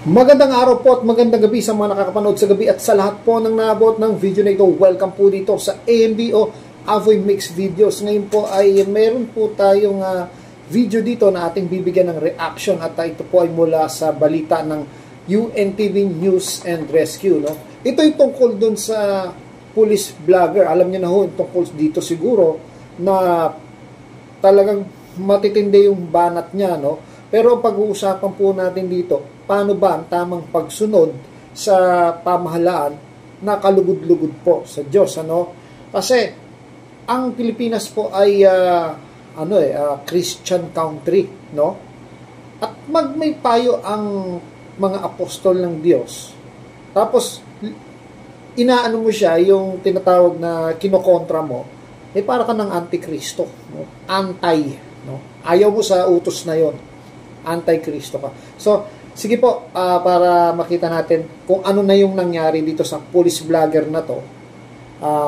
Magandang araw po at magandang gabi sa mga nakakapanood sa gabi at sa lahat po ng naabot ng video na ito. Welcome po dito sa AMBO Avoy Mix Videos. Ngayon po ay meron po tayong video dito na ating bibigyan ng reaction at ito po ay mula sa balita ng UNTV News and Rescue. No? Ito ay tungkol dun sa police vlogger. Alam niyo na ho, tungkol dito siguro na talagang matitindi yung banat niya. No? Pero ang pag-uusapan po natin dito, paano ba ang tamang pagsunod sa pamahalaan na kalugod-lugod po sa Diyos, ano? Kasi ang Pilipinas po ay Christian country, no? At may payo ang mga apostol ng Diyos. Tapos inaano mo siya, yung tinatawag na kinokontra mo, para ka ng antikristo, no? Anti, no? Ayaw mo sa utos na 'yon. Anti-Kristo ka. So, sige po, para makita natin kung ano na yung nangyari dito sa police vlogger na to.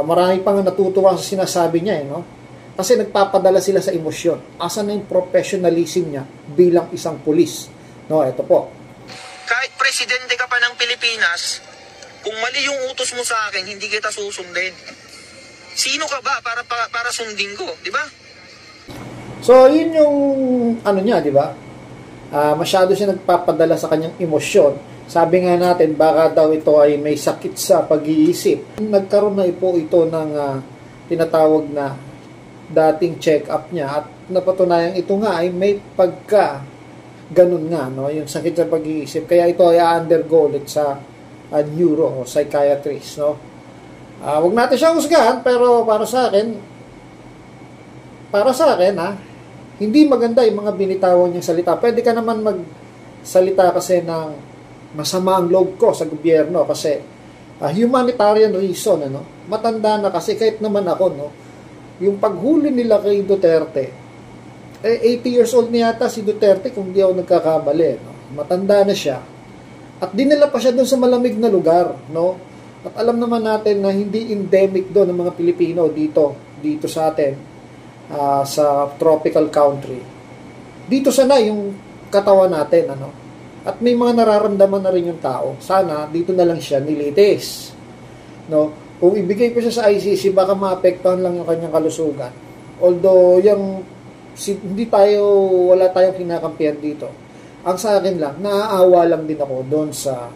Marami pang natutuwa sa sinasabi niya, no? Kasi nagpapadala sila sa emosyon. Asan na yung professionalism niya bilang isang police? No, ito po. Kahit presidente ka pa ng Pilipinas, kung mali yung utos mo sa akin, hindi kita susundin. Sino ka ba para sundin ko, di ba? So, yun yung ano niya, di ba? Masyado siya nagpapadala sa kanyang emosyon. Sabi nga natin, baka daw ito ay may sakit sa pag-iisip. Nagkaroon na po ito ng tinatawag na dating check-up niya at napatunayang ito nga ay may pagka ganun nga, no? Yung sakit sa pag-iisip. Kaya ito ay undergo ulit sa neuro o psychiatrist, no? Wag natin siyang husgahan, pero para sa akin hindi maganda yung mga binitawan niyang salita. Pwede ka naman magsalita kasi ng masama ang loob ko sa gobyerno kasi humanitarian reason, ano? Matanda na kasi kahit naman ako, no? Yung paghuli nila kay Duterte, 80 years old na yata si Duterte kung di ako nagkakamali, no? Matanda na siya. At dinala pa siya doon sa malamig na lugar, no? At alam naman natin na hindi endemic doon ng mga Pilipino dito sa atin. Sa tropical country. Dito sana yung katawan natin, ano? At may mga nararamdaman na rin yung tao. Sana dito na lang siya nilitis. No? Kung ibigay ko siya sa ICC, baka maapektuhan lang yung kanyang kalusugan. Although wala tayong kinakampihan dito. Ang sa akin lang, naaawa lang din ako doon sa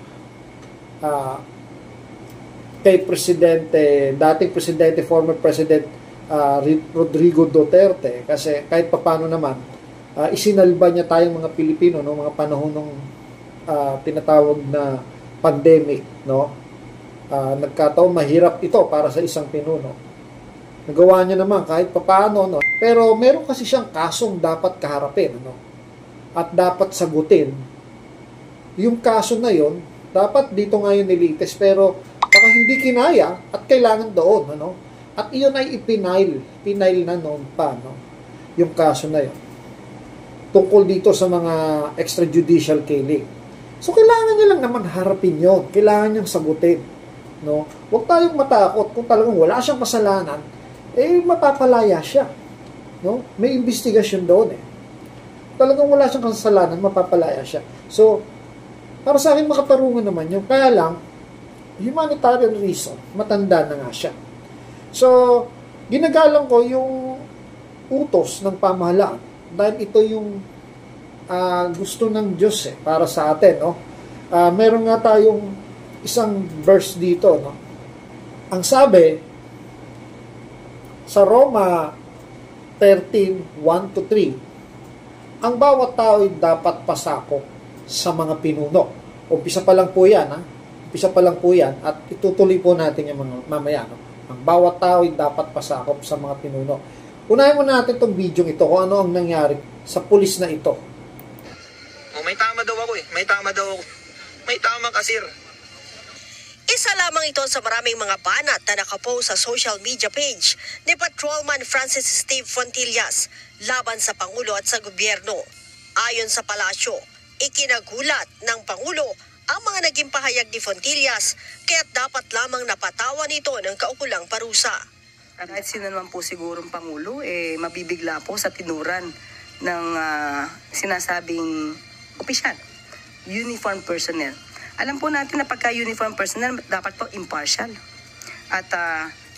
kay dating presidente, former president Rodrigo Duterte, kasi kahit papaano naman isinalba niya tayong mga Pilipino no, mga panahon ng tinatawag na pandemic, no? Nagkataon mahirap ito para sa isang pinuno. Nagawa niya naman kahit papaano, no? Pero meron kasi siyang kasong dapat kaharapin, no? At dapat sagutin. Yung kaso na yon, dapat dito ngayon nilites, pero baka hindi kinaya at kailangan doon, ano? At iyon ay ipinail na noon pa, no? Yung kaso na yun. Tungkol dito sa mga extrajudicial killing. So, kailangan niya lang naman harapin yun. Kailangan niyang sagutin, no? Huwag tayong matakot. Kung talagang wala siyang kasalanan, mapapalaya siya, no? May investigasyon doon, Talagang wala siyang kasalanan, mapapalaya siya. So, para sa akin, makatarungan naman yun. Kaya lang, humanitarian reason, matanda na nga siya. So, ginagalang ko yung utos ng pamahalaan dahil ito yung gusto ng Diyos para sa atin, no? Meron nga tayong isang verse dito, no? Ang sabi sa Roma 13:1-3, ang bawat tao ay dapat pasakop sa mga pinuno. Umpisa pa lang po yan, at itutuloy po natin yung mga mamaya, no? Ang bawat tao ay dapat pasakop sa mga pinuno. Unahin mo natin itong video ito kung ano ang nangyari sa pulis na ito. May tama daw ako May tama ka, sir. Isa lamang ito sa maraming mga banat na nakapost sa social media page ni Patrolman Francis Steve Fontillas laban sa Pangulo at sa gobyerno. Ayon sa palasyo, ikinagulat ng Pangulo ang mga naging pahayag ni Fontillas, kaya't dapat lamang napatawan nito ng kaukulang parusa. Kahit sino naman po sigurong Pangulo, mabibigla po sa tinuran ng sinasabing opisyal uniform personnel. Alam po natin na pagka uniform personnel, dapat po impartial at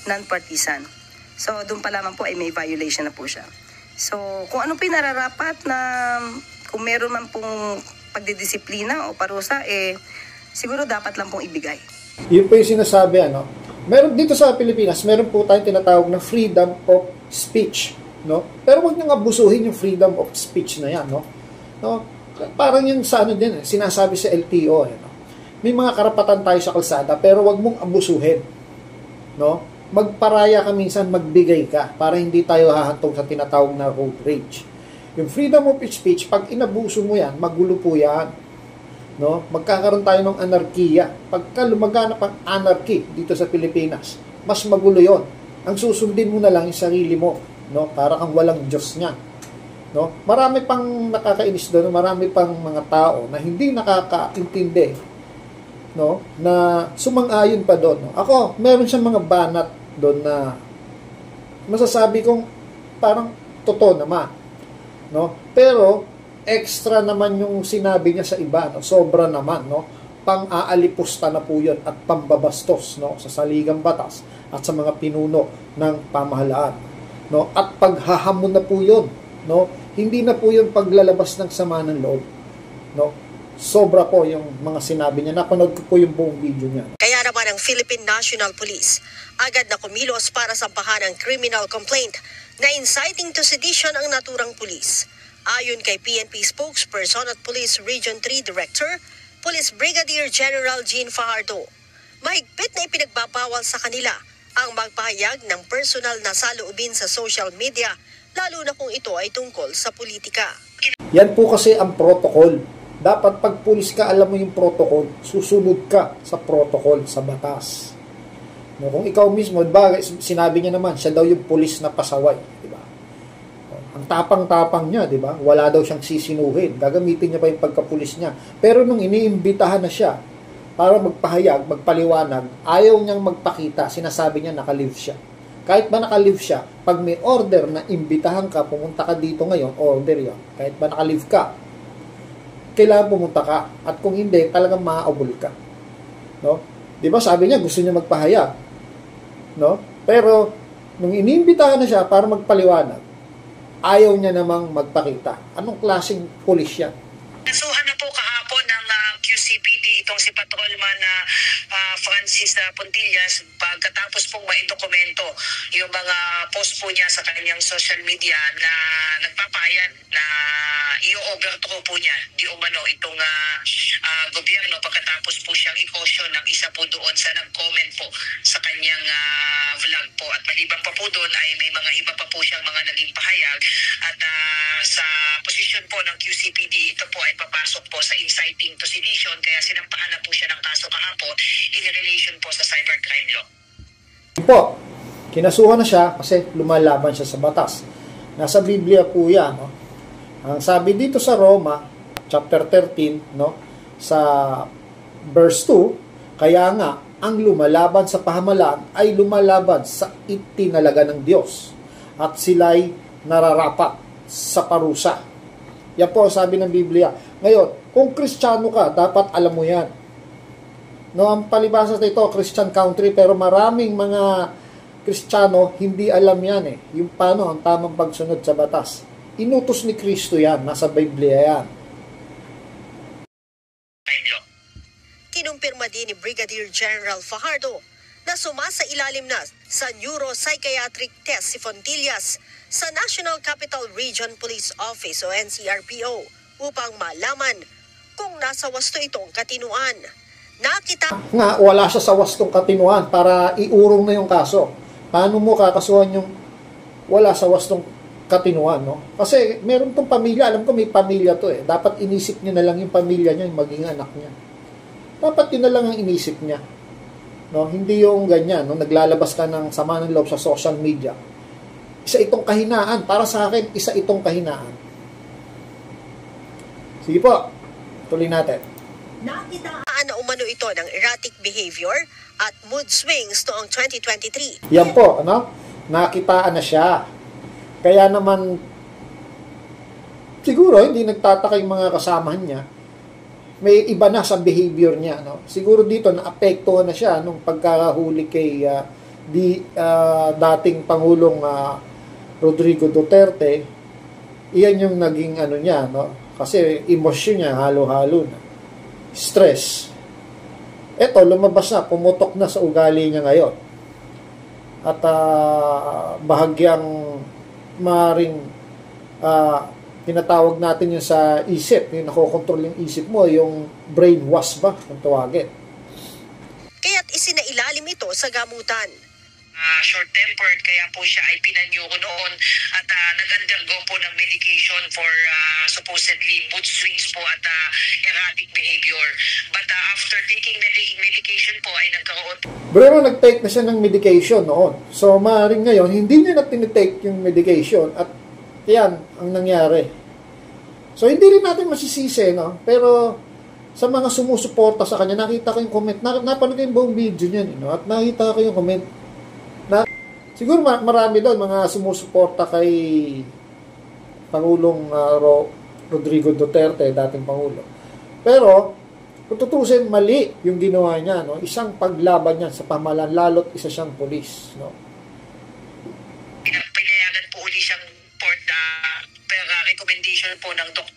non-partisan. So, doon pa lamang po ay may violation na po siya. So, kung ano po yung nararapat na kung meron man pong pagdidisiplina o parusa, siguro dapat lang pong ibigay. Yun po yung sinasabi, ano? Meron dito sa Pilipinas, meron po tayong tinatawag na freedom of speech, no? Pero wag niyong abusuhin yung freedom of speech na yan, no? Parang yung sa ano din, sinasabi sa LTO, no? May mga karapatan tayo sa kalsada, pero wag mong abusuhin, no? Magparaya ka minsan, magbigay ka, para hindi tayo hahantong sa tinatawag na road rage. Yung freedom of speech, pag inabuso mo yan, magulo po yan, no? Magkakaroon tayo ng anarkiya. Pagka lumaganap ang anarchy dito sa Pilipinas, mas magulo yon. Ang susundin mo na lang yung sarili mo, no? Para kang walang Diyos niya, no? Marami pang nakakainis doon, marami pang mga tao na hindi nakakaintindi, no? Na sumang-ayon pa doon, no? Ako, meron siyang mga banat doon na masasabi kong parang totoo naman, no? Pero extra naman yung sinabi niya sa iba, no? Sobra naman, no? Pang-aalipusta na po yun at pambabastos, no? Sa saligang batas at sa mga pinuno ng pamahalaan, no? At paghahamon na po yun, no? Hindi na po yun paglalabas ng sama ng loob, no? Sobra po yung mga sinabi niya. Napanood ko po yung buong video niya. Kaya naman ang Philippine National Police agad na kumilos para sampahan ang criminal complaint na inciting to sedition ang naturang pulis. Ayon kay PNP spokesperson at Police Region 3 Director, Police Brigadier General Jean Fajardo, mahigpit na ipinagbabawal sa kanila ang magpahayag ng personal na saloobin sa social media, lalo na kung ito ay tungkol sa politika. Yan po kasi ang protocol. Dapat pag pulis ka, alam mo yung protocol, susunod ka sa protocol, sa batas. No, kung ikaw mismo, diba, sinabi niya naman, siya daw yung pulis na pasaway, diba? Ang tapang-tapang niya, diba? Wala daw siyang sisinuhin. Gagamitin niya pa yung pagkapulis niya. Pero nung iniimbitahan na siya para magpahayag, magpaliwanag, ayaw niyang magpakita. Sinasabi niya naka-leave siya. Kahit ba naka-leave siya, pag may order na imbitahan ka, pumunta ka dito ngayon, order yun. Kahit ba naka-leave ka, kailangan pumunta ka. At kung hindi, talagang maaabol ka. No? Di ba sabi niya, gusto niya magpahayag. No? Pero, nung iniimbitahan na siya para magpaliwanag, ayaw niya namang magpakita. Anong klaseng pulis yan? Nasuhan na po kahapon ng QCPD itong si Patrolman Francis Pontillas pagkatapos pong maidokumento yung mga post po niya sa kanyang social media na nagpapayan na i-overthrow po niya di umano itong gobyerno pagkatapos po siyang i-caution ng isa po doon sa nag-comment po sa kanyang vlog po. At maliban pa po doon ay may mga iba pa po siyang mga naging pahayag at sa posisyon po ng QCPD ito po ay papasok po sa inciting to sedition kaya sinampahan na po siya ng kaso kahapon in relation po sa cybercrime law. Po, kinasuhan na siya kasi lumalaban siya sa batas. Nasa Biblia po yan, no? Ang sabi dito sa Roma, chapter 13, no? Sa verse 2, kaya nga, ang lumalaban sa pahamalaan ay lumalaban sa itinalaga ng Diyos at sila'y nararapat sa parusa. Yan po sabi ng Biblia. Ngayon, kung Kristiyano ka, dapat alam mo yan. No, ang palibhasa nito, Christian country, pero maraming mga Kristiyano hindi alam yan eh. Yung paano ang tamang pagsunod sa batas. Inutos ni Kristo yan, nasa Biblia yan. Kinumpirma din ni Brigadier General Fajardo na sumasa ilalim na sa neuropsychiatric test si Fontillas sa National Capital Region Police Office o NCRPO upang malaman kung nasa wasto itong katinuan. Nakita Nga, wala siya sa wastong katinuan para iurong na yung kaso. Paano mo kakasuhan yung wala sa wastong katinuan, no? Kasi meron tong pamilya, alam ko may pamilya to eh. Dapat inisip niya na lang yung pamilya niya, yung maging anak niya. Dapat yun na lang ang inisip niya. No? Hindi yung ganyan, no? Naglalabas ka ng sama ng loob sa social media. Isa itong kahinaan. Para sa akin, isa itong kahinaan. Sige po, tuloy natin. Nakitaan na umano ito ng erratic behavior at mood swings noong 2023. Yan po, ano? Nakitaan na siya. Kaya naman, siguro, hindi nagtataka yung mga kasamahan niya may iba na sa behavior niya, no? Siguro dito naapektuhan na siya nung pagkahuli kay dating Pangulong Rodrigo Duterte. Iyan yung naging ano niya, no? Kasi emosyon niya halo-halo na. Stress. Eto, lumabas na, pumutok na sa ugali niya ngayon. At bahagyang maring tinatawag natin yung sa isip, yung nakokontrol yung isip mo, yung brainwash ba, kung tawagin. Kaya't isinailalim ito sa gamutan. Short-tempered, kaya po siya ay pinanyuko noon at nag-undergo po ng medication for supposedly mood swings po at erratic behavior. But after taking medication po ay nagkaroon. Pero nag-take na siya ng medication noon. So maaaring ngayon, hindi niya na tinitake yung medication at yan ang nangyari. So hindi rin natin masisisi, no? Pero sa mga sumusuporta sa kanya, nakita ko yung comment, napanood ko yung buong video niya, no? At nakita ko yung comment na siguro marami doon mga sumusuporta kay Pangulong Rodrigo Duterte, dating Pangulo. Pero kung tutusin, mali yung ginawa niya, no? Isang paglaban niya sa pamahalaan, lalo't isa siyang pulis, no? Pinayagan po uli siyang per recommendation po ng doktor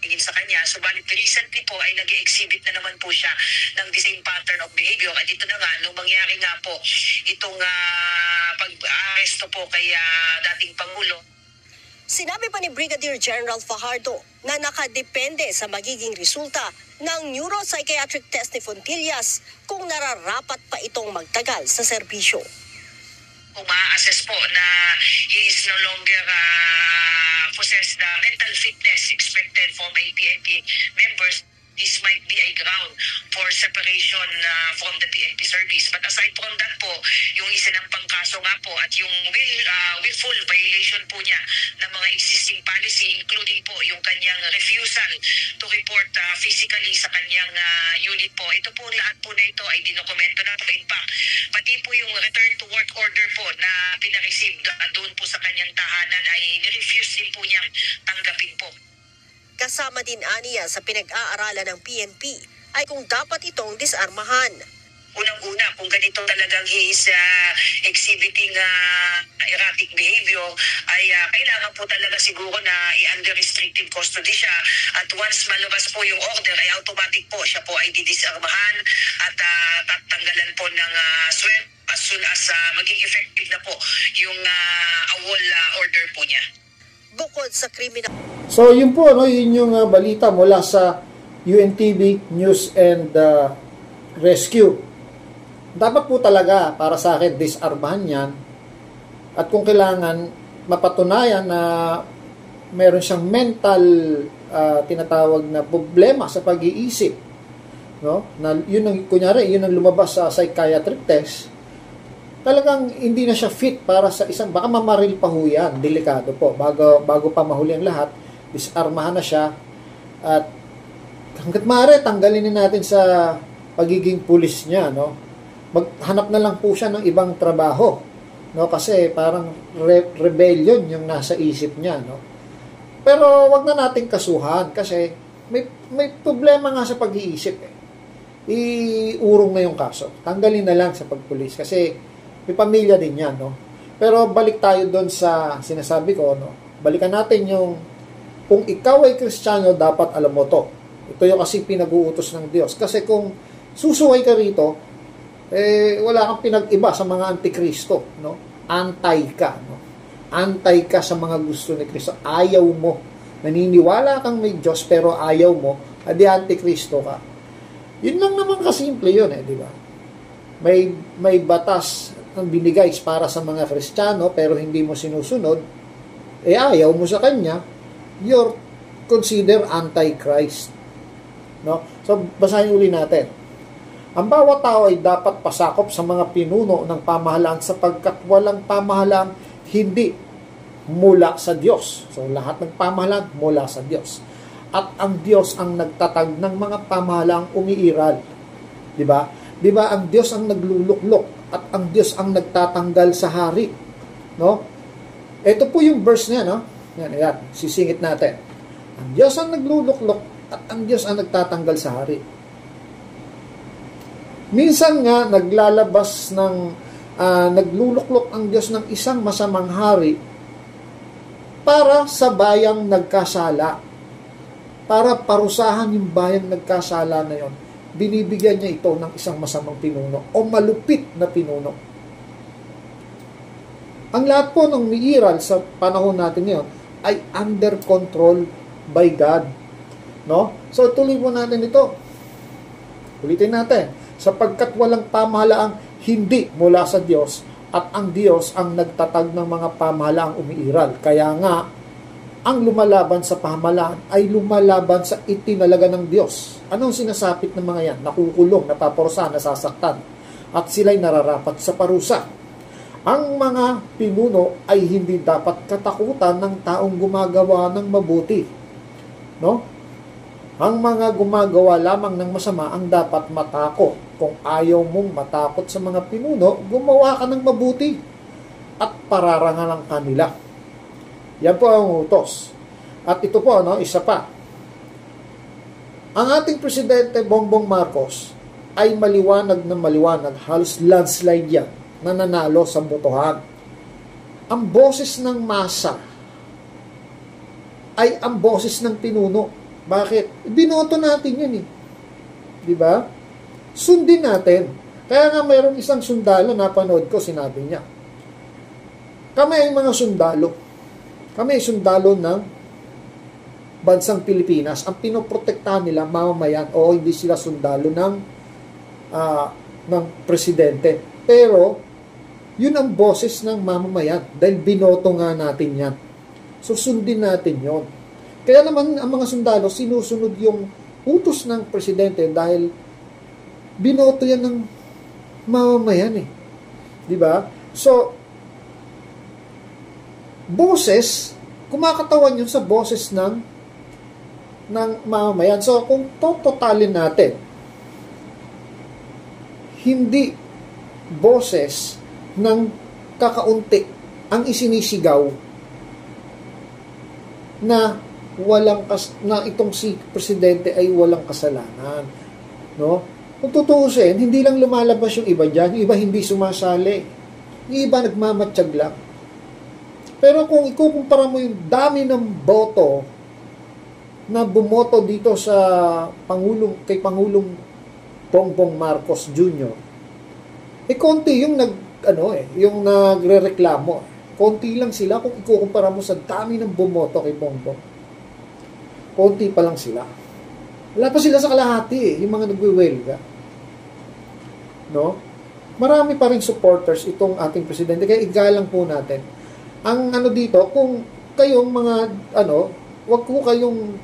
tingin sa kanya. Subalit recently po ay nag-exhibit na naman po siya ng the same pattern of behavior. At ito na nga, nung mangyari nga po itong pag-aresto po kay dating Pangulo. Sinabi pa ni Brigadier General Fajardo na nakadepende sa magiging resulta ng neuropsychiatric test ni Fontillas kung nararapat pa itong magtagal sa serbisyo. Kung ma-assess po na he is no longer possess the mental fitness expected from a PNP members, this might be a ground for separation from the PNP service. But aside from that po, yung isa ng pangkaso nga po at yung willful violation po niya ng mga existing policy, including po yung kanyang refusal to report physically sa kanyang unit po. Ito po, lahat po na ito ay dinokumento na po. In fact, pati po yung return to work order po na pinareceive doon po sa kanyang tahanan ay nirefuse din po niyang tanggapin po. Kasama din aniya sa pinag-aaralan ng PNP ay kung dapat itong disarmahan. Unang-una, kung ganito talagang he is exhibiting erratic behavior, ay kailangan po talaga siguro na i-under restrictive custody siya. At once malabas po yung order, ay automatic po siya po ay didisarmahan at tatanggalan po ng sweldo as soon as maging effective na po yung AWOL order po niya. Bukod sa kriminal. So yun po, no, yun yung balita mula sa UNTV News and Rescue. Dapat po talaga para sa akin disarmahan yan at kung kailangan mapatunayan na meron siyang mental tinatawag na problema sa pag-iisip, no? Na yun ang kunyari, yun ang lumabas sa psychiatric test. Talagang hindi na siya fit para sa isang, baka mamaril pa ho yan, delikado po. Bago pa mahuli ang lahat, disarmahan na siya at hanggat maaari tanggalin natin sa pagiging pulis niya, no? Maghanap na lang po siya ng ibang trabaho, no? Kasi parang rebellion yung nasa isip niya, no? Pero wag na nating kasuhan kasi may problema nga sa pag-iisip eh. Iurong na yung kaso. Tanggalin na lang sa pagpulis kasi may pamilya din yan, no? Pero balik tayo doon sa sinasabi ko, no? Balikan natin yung kung ikaw ay Kristiyano, dapat alam mo to. Ito yung kasi pinag-uutos ng Diyos. Kasi kung susuway ka rito, wala kang pinag-iba sa mga antikristo, no? Antay ka, no? Antay ka sa mga gusto ni Kristo. Ayaw mo. Naniniwala kang may Diyos pero ayaw mo, adi antikristo ka. Yun lang naman kasimple yun, di ba? May batas ang binigay para sa mga Kristiyano pero hindi mo sinusunod, ayaw mo sa kanya, you're consider anti-Christ. No? So, basahin uli natin. Ang bawat tao ay dapat pasakop sa mga pinuno ng pamahalaan sapagkat walang pamahalaan hindi mula sa Diyos. So, lahat ng pamahalaan mula sa Diyos. At ang Diyos ang nagtatag ng mga pamahalaang umiiral. Diba? Diba ang Diyos ang nagluluklok at ang Diyos ang nagtatanggal sa hari. No? Ito po yung verse niya, no? Yan, sisingit natin. Ang Diyos ang nagluluklok At ang Diyos ang nagtatanggal sa hari. Minsan nga, nagluluklok ang Diyos ng isang masamang hari para sa bayang nagkasala. Para parusahan yung bayang nagkasala na yon. Binibigyan niya ito ng isang masamang pinuno o malupit na pinuno. Ang lahat po ng umiiral sa panahon natin ngayon ay under control by God. No? So tuloy po natin ito. Ulitin natin. Sapagkat walang pamahalaang hindi mula sa Diyos at ang Diyos ang nagtatag ng mga pamahalaang umiiral. Kaya nga, ang lumalaban sa pamahalaan ay lumalaban sa itinalaga ng Diyos. Anong sinasapit ng mga yan? Nakukulong, napaparusahan, nasasaktan. At sila'y nararapat sa parusa. Ang mga pinuno ay hindi dapat katakutan ng taong gumagawa ng mabuti. No? Ang mga gumagawa lamang ng masama ang dapat matakot. Kung ayaw mong matakot sa mga pinuno, gumawa ka ng mabuti at pararangan ang kanila. Yan po ang utos. At ito po, isa pa. Ang ating Presidente Bongbong Marcos ay maliwanag na maliwanag, halos landslide yan, na nanalo sa botohan. Ang boses ng masa ay ang boses ng pinuno. Bakit? Binoto natin yun eh. Diba? Sundin natin. Kaya nga mayroong isang sundalo, napanood ko, sinabi niya, kami ay mga sundalo. Kami ay sundalo ng bansang Pilipinas. Ang pinoprotektahan nila, mamamayan, o hindi sila sundalo ng presidente. Pero, yun ang boses ng mamamayan dahil binoto nga natin yan. So, sundin natin yon. Kaya naman, ang mga sundalo, sinusunod yung utos ng presidente dahil binoto yan ng mamamayan eh. Diba? So, boses, kumakatawan yun sa boses ng mamamayan. So, kung totalin natin, hindi boses ng kakaunti ang isinisigaw na itong si presidente ay walang kasalanan. No? Kung tutuusin, hindi lang lumalabas yung iba dyan, yung iba hindi sumasali. Yung iba nagmamatsyag lang. Pero kung ikukumpara mo yung dami ng boto na bumoto dito sa kay Pangulong Bongbong Marcos Jr., konti yung yung nagrereklamo. Konti lang sila kung ikukumpara mo sa dami ng bumoto kay Bongbong. Konti pa lang sila. Wala pa sila sa kalahati yung mga nagwiwelga. No? Marami pa rin supporters itong ating presidente, kaya igalang po natin. Ang dito, kung kayong mga, wag ko kayong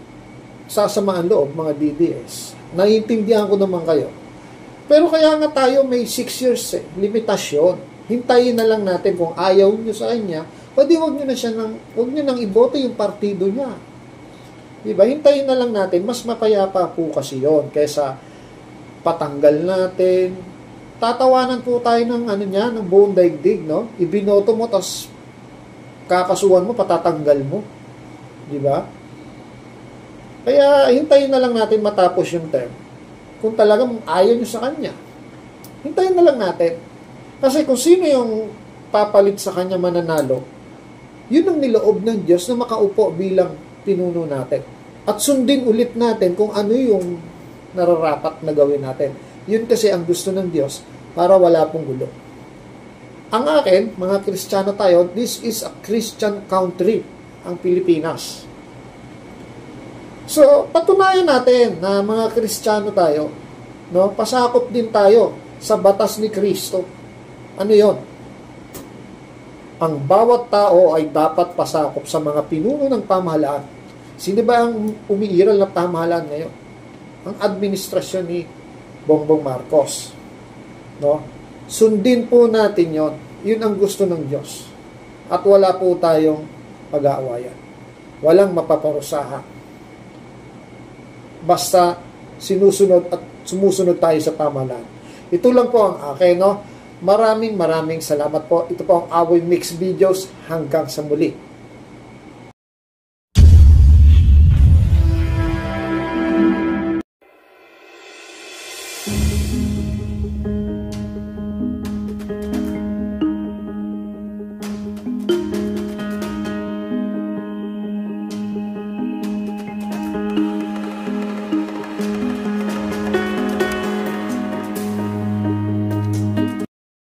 sasamaan loob, mga DDS. Naiintindihan ko naman kayo. Pero kaya nga tayo may 6 years limitasyon. Hintayin na lang natin kung ayaw nyo sa kanya, pwede wag nyo nang iboto yung partido niya. Diba? Hintayin na lang natin, mas mapayapa po kasi yon kaysa patanggal natin. Tatawanan po tayo ng ng buong daigdig, no? Ibinoto mo, tas kakasuhan mo, patatanggal mo. Diba? Kaya, hintayin na lang natin matapos yung term. Kung talagang ayaw nyo sa kanya, hintayin na lang natin. Kasi kung sino yung papalit sa kanya mananalo, yun ang niloob ng Diyos na makaupo bilang pinuno natin. At sundin ulit natin kung ano yung nararapat na gawin natin. Yun kasi ang gusto ng Diyos para wala pong gulo. Ang akin, mga Kristiyano tayo, this is a Christian country, ang Pilipinas. So, patunayan natin na mga Kristiyano tayo, no? Pasakop din tayo sa batas ni Kristo. Ano yon? Ang bawat tao ay dapat pasakop sa mga pinuno ng pamahalaan. Sino ba ang umiiral na pamahalaan ngayon? Ang administrasyon ni Bongbong Marcos. No? Sundin po natin yon. Yun ang gusto ng Diyos. At wala po tayong pag-aawayan. Walang mapaparusahan. Basta sinusunod at sumusunod tayo sa pamahalaan. Ito lang po ang akin, no? Maraming salamat po. Ito po ang Awoy Mix Videos. Hanggang sa muli. News.